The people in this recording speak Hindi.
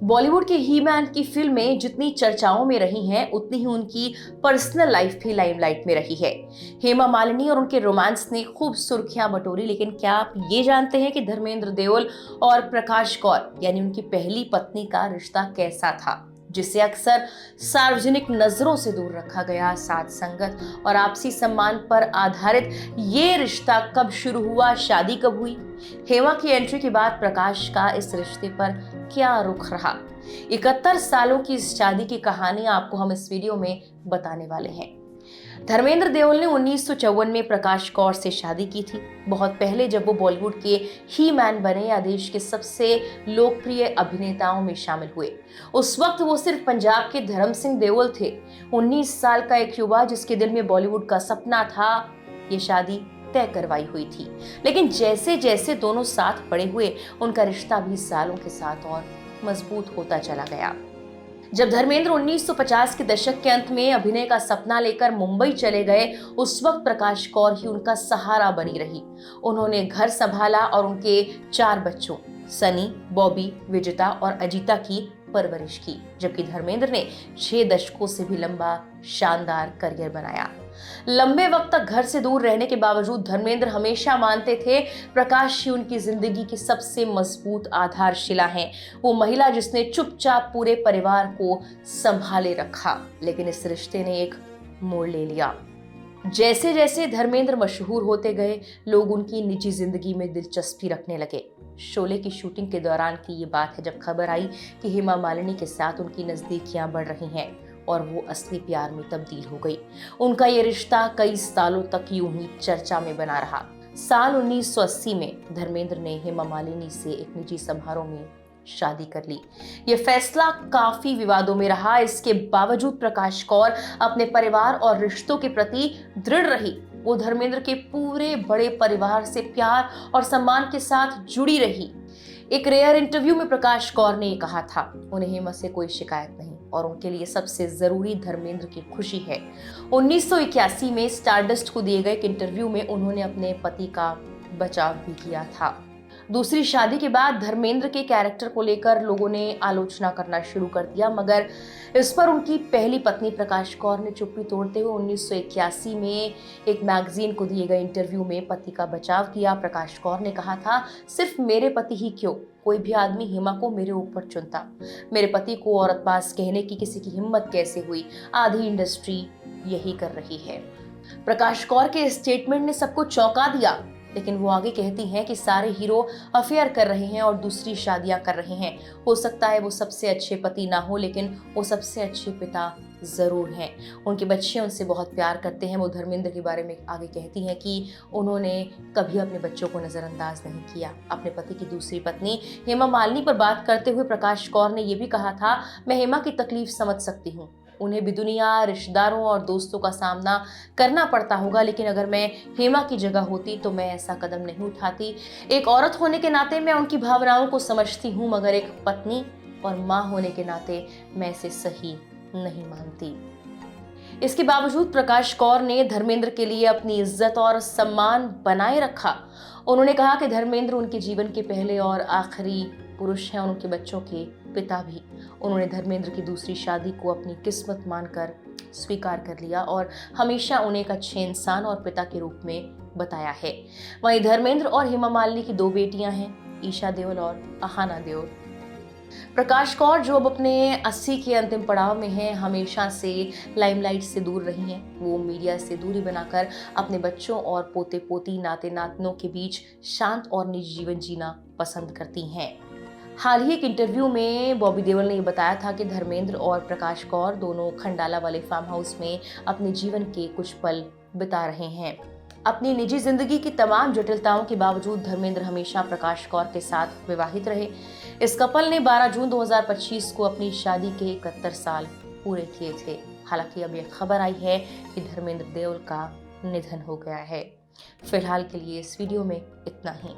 बॉलीवुड के ही मैन की फिल्में जितनी चर्चाओं में रही हैं, उतनी ही उनकी पर्सनल लाइफ भी लाइमलाइट में रही है। हेमा मालिनी और उनके रोमांस ने खूब सुर्खियां बटोरी, लेकिन क्या आप ये जानते हैं कि धर्मेंद्र देओल और प्रकाश कौर यानी उनकी पहली पत्नी का रिश्ता कैसा था, जिसे अक्सर सार्वजनिक नजरों से दूर रखा गया। साथ संगत और आपसी सम्मान पर आधारित ये रिश्ता कब शुरू हुआ, शादी कब हुई, हेमा की एंट्री के बाद प्रकाश का इस रिश्ते पर क्या रुख रहा, 71 सालों की इस शादी की कहानी आपको हम इस वीडियो में बताने वाले हैं। धर्मेंद्र देओल ने 1954 में प्रकाश कौर से शादी की थी, बहुत पहले जब वो बॉलीवुड के ही मैन बने या देश के सबसे लोकप्रिय अभिनेताओं में शामिल हुए। उस वक्त वो सिर्फ पंजाब के धर्म सिंह देओल थे, 19 साल का एक युवा जिसके दिल में बॉलीवुड का सपना था। ये शादी तय करवाई हुई थी, लेकिन जैसे जैसे दोनों साथ बड़े हुए, उनका रिश्ता भी सालों के साथ और मजबूत होता चला गया। जब धर्मेंद्र 1950 के दशक के अंत में अभिनय का सपना लेकर मुंबई चले गए, उस वक्त प्रकाश कौर ही उनका सहारा बनी रही। उन्होंने घर संभाला और उनके 4 बच्चों सनी, बॉबी, विजिता और अजीता की परवरिश की, जबकि धर्मेंद्र ने 6 दशकों से भी लंबा शानदार करियर बनाया। लंबे वक्त तक घर से दूर रहने के बावजूद धर्मेंद्र हमेशा मानते थे प्रकाश ही उनकी जिंदगी की सबसे मजबूत आधारशिला है, वो महिला जिसने चुपचाप पूरे परिवार को संभाले रखा। लेकिन इस रिश्ते ने एक मोड़ ले लिया। जैसे जैसे धर्मेंद्र मशहूर होते गए, लोग उनकी निजी जिंदगी में दिलचस्पी रखने लगे। शोले की शूटिंग के दौरान की ये बात है जब खबर आई कि हेमा मालिनी के साथ उनकी नजदीकियां बढ़ रही हैं और वो असली प्यार में तब्दील हो गई। उनका ये रिश्ता कई सालों तक यूं ही चर्चा में बना रहा। साल 1980 में धर्मेंद्र ने हेमा मालिनी से एक निजी समारोह में शादी कर ली। ये फैसला काफी विवादों में रहा। इसके बावजूद प्रकाश कौर अपने परिवार और रिश्तों के प्रति दृढ़ रही। वो धर्मेंद्र के पूरे बड़े परिवार से प्यार और सम्मान के साथ जुड़ी रही। एक रेयर इंटरव्यू में प्रकाश कौर ने कहा था, उन्हें हेमा से कोई शिकायत नहीं और उनके लिए सबसे जरूरी धर्मेंद्र की खुशी है। 1981 में स्टारडस्ट को दिए गए एक इंटरव्यू में उन्होंने अपने पति का बचाव भी किया था। दूसरी शादी के बाद धर्मेंद्र के कैरेक्टर को लेकर लोगों ने आलोचना करना शुरू कर दिया, मगर इस पर उनकी पहली पत्नी प्रकाश कौर ने चुप्पी तोड़ते हुए 1981 में एक मैगजीन को दिए गए इंटरव्यू में पति का बचाव किया। प्रकाश कौर ने कहा था, सिर्फ मेरे पति ही क्यों, कोई भी आदमी हेमा को मेरे ऊपर चुनता। मेरे पति को औरतबाज कहने की किसी की हिम्मत कैसे हुई, आधी इंडस्ट्री यही कर रही है। प्रकाश कौर के स्टेटमेंट ने सबको चौंका दिया, लेकिन वो आगे कहती हैं कि सारे हीरो अफेयर कर रहे हैं और दूसरी शादियां कर रहे हैं। हो सकता है वो सबसे अच्छे पति ना हो, लेकिन वो सबसे अच्छे पिता जरूर हैं। उनके बच्चे उनसे बहुत प्यार करते हैं। वो धर्मेंद्र के बारे में आगे कहती हैं कि उन्होंने कभी अपने बच्चों को नजरअंदाज नहीं किया। अपने पति की दूसरी पत्नी हेमा मालिनी पर बात करते हुए प्रकाश कौर ने यह भी कहा था, मैं हेमा की तकलीफ समझ सकती हूँ, उन्हें भी दुनिया, रिश्तेदारों और दोस्तों का सामना करना पड़ता होगा, लेकिन अगर मैं हेमा की जगह होती तो मैं ऐसा कदम नहीं उठाती। एक औरत होने के नाते मैं उनकी भावनाओं को समझती हूँ, मगर एक पत्नी और माँ होने के नाते मैं इसे सही नहीं मानती। इसके बावजूद प्रकाश कौर ने धर्मेंद्र के लिए अपनी इज्जत और सम्मान बनाए रखा। उन्होंने कहा कि धर्मेंद्र उनके जीवन के पहले और आखिरी पुरुष हैं और उनके बच्चों के पिता भी। उन्होंने धर्मेंद्र की दूसरी शादी को अपनी किस्मत मानकर स्वीकार कर लिया और हमेशा उन्हें एक अच्छे इंसान और पिता के रूप में बताया है। वहीं धर्मेंद्र और हेमा मालिनी की 2 बेटियां हैं, ईशा देओल और अहाना देओल। प्रकाश कौर जो अब अपने 80 के अंतिम पड़ाव में हैं, हमेशा से लाइमलाइट से दूर रही हैं। वो मीडिया से दूरी बनाकर अपने बच्चों और पोते पोती, नाते नातनों के बीच शांत और निजी जीवन जीना पसंद करती हैं। हाल ही एक इंटरव्यू में बॉबी देओल ने बताया था कि धर्मेंद्र और प्रकाश कौर दोनों खंडाला वाले फार्म हाउस में अपने जीवन के कुछ पल बिता रहे हैं। अपनी निजी जिंदगी की तमाम जटिलताओं के बावजूद धर्मेंद्र हमेशा प्रकाश कौर के साथ विवाहित रहे। इस कपल ने 12 जून 2025 को अपनी शादी के 71 साल पूरे किए थे। हालांकि अब यह खबर आई है कि धर्मेंद्र देओल का निधन हो गया है। फिलहाल के लिए इस वीडियो में इतना ही।